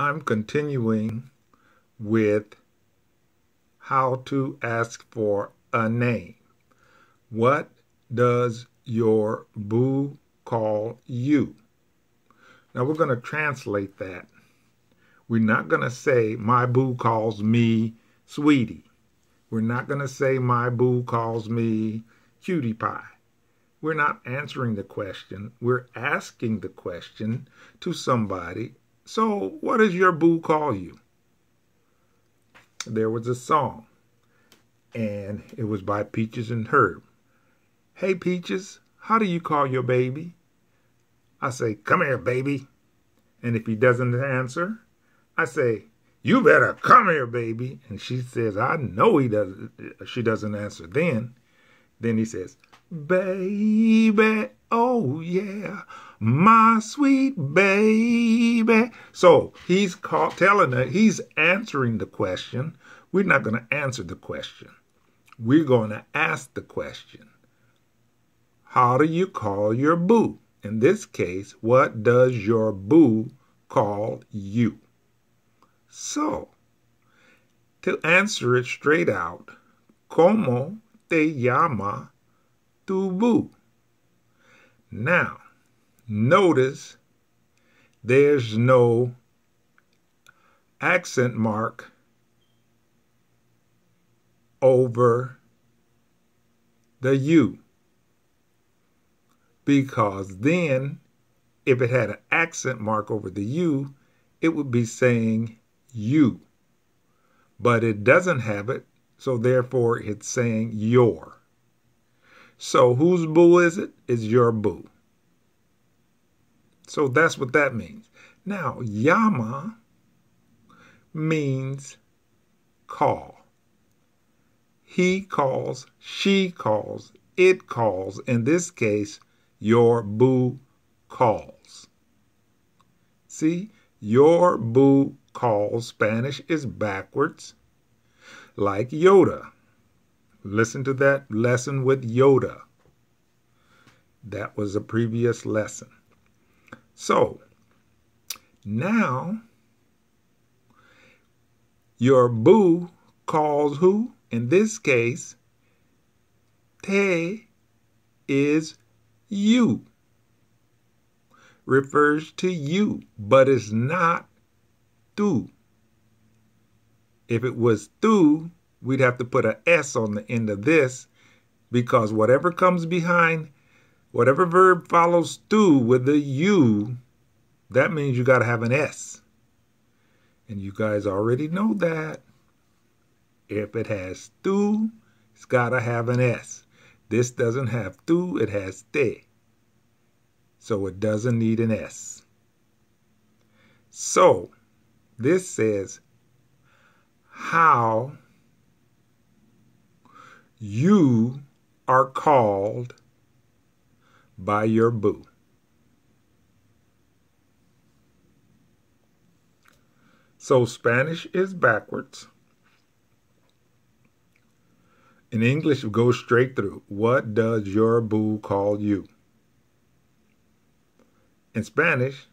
I'm continuing with how to ask for a name. What does your boo call you? Now we're going to translate that. We're not going to say my boo calls me sweetie. We're not going to say my boo calls me cutie pie. We're not answering the question. We're asking the question to somebody. So what does your boo call you? There was a song, and it was by Peaches and Herb. Hey, Peaches, how do you call your baby? I say, come here, baby. And if he doesn't answer, I say, you better come here, baby. And she says, I know she doesn't answer. Then he says, baby, oh yeah, my sweet baby. So he's telling her, he's answering the question. We're not going to answer the question. We're going to ask the question. How do you call your boo? In this case, what does your boo call you? So, to answer it straight out, ¿Cómo te llama tu boo? Now, notice there's no accent mark over the you. Because then, if it had an accent mark over the you, it would be saying you. But it doesn't have it, so therefore it's saying your. So whose boo is it? It's your boo. So that's what that means. Now, llama means call. He calls, she calls, it calls. In this case, your boo calls. See, your boo calls. Spanish is backwards, like Yoda. Listen to that lesson with Yoda. That was a previous lesson. So, now, your boo calls who? In this case, te is you. Refers to you, but it's not tú. If it was tú, we'd have to put an S on the end of this, because whatever comes behind, whatever verb follows tú with the you, that means you got to have an S. And you guys already know that. If it has tú, it's got to have an S. This doesn't have tú, it has te. So it doesn't need an S. So, this says how you are called by your boo. So Spanish is backwards. In English, it goes straight through. What does your boo call you? In Spanish,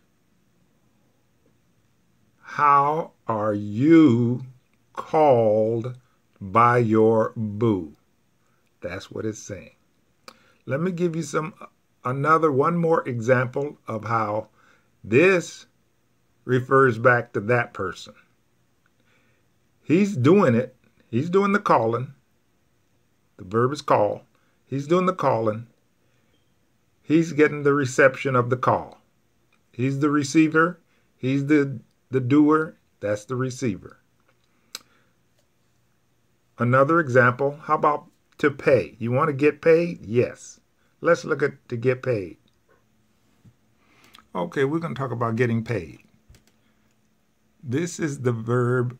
how are you called by your boo? That's what it's saying. Let me give you one more example of how this refers back to that person. He's doing it. He's doing the calling. The verb is call. He's doing the calling. He's getting the reception of the call. He's the receiver. He's the doer. That's the receiver. Another example, how about to pay? You want to get paid? Yes. Let's look at to get paid. Okay, we're going to talk about getting paid. This is the verb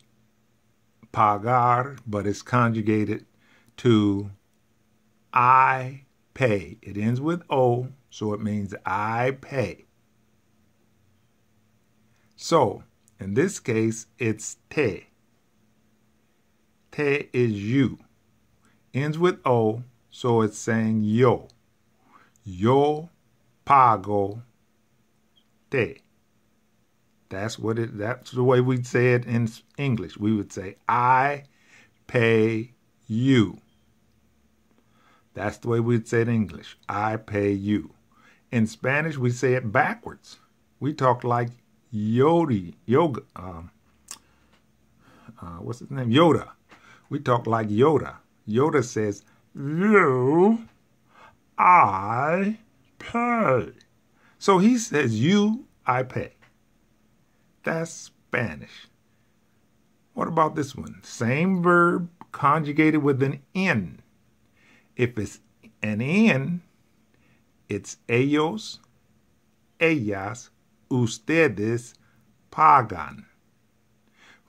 pagar, but it's conjugated to I pay. It ends with O, so it means I pay. So, in this case, it's te. Te is you. Ends with O, so it's saying yo. Yo pago te. That's the way we'd say it in English. We would say, I pay you. That's the way we'd say it in English. I pay you. In Spanish, we say it backwards. We talk like Yoda. What's his name? Yoda. We talk like Yoda. Yoda says, you, I pay. So he says, you, I pay. That's Spanish. What about this one? Same verb conjugated with an N. If it's an N, it's ellos, ellas, ustedes pagan.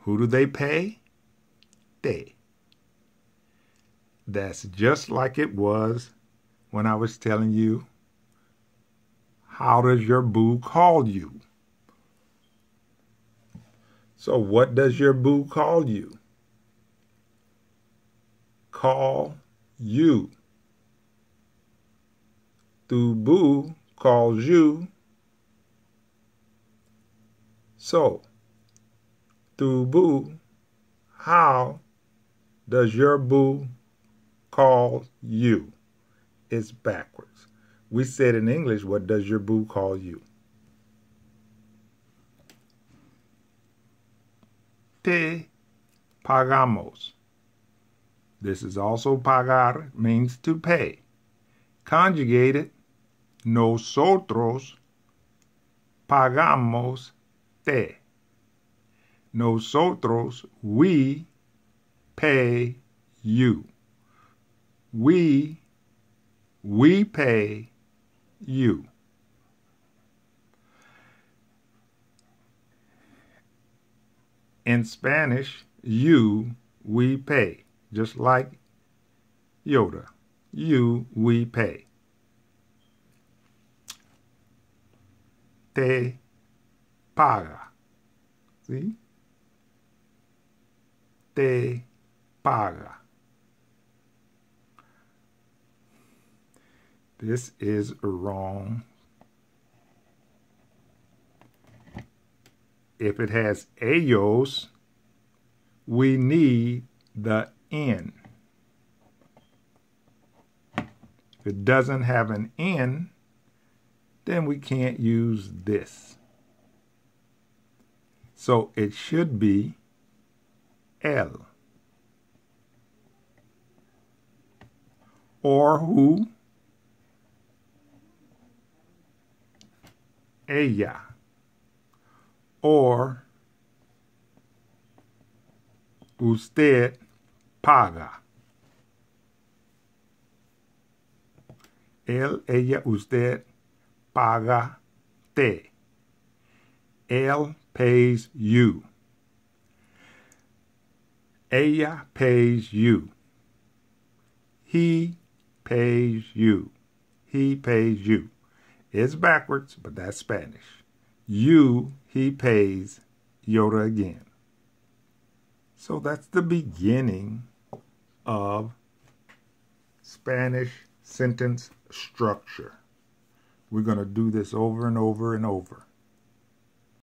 Who do they pay? They. That's just like it was when I was telling you, how does your boo call you? So what does your boo call you? Call you. Tu boo calls you. So, tu boo, how does your boo call you? It's backwards. We said in English, what does your boo call you? Te pagamos. This is also pagar, means to pay. Conjugated, nosotros pagamos te. Nosotros, we pay you. We pay you. In Spanish, you, we pay. Just like Yoda. You, we pay. Te paga. See? Te paga. This is wrong. If it has ellos, we need the N. If it doesn't have an N, then we can't use this. So it should be L. Or who? Ella. Or usted paga. Él, ella, usted paga te. Él pays you. Ella pays you. He pays you. He pays you. It's backwards, but that's Spanish. You, he pays, Yoda again. So that's the beginning of Spanish sentence structure. We're going to do this over and over and over.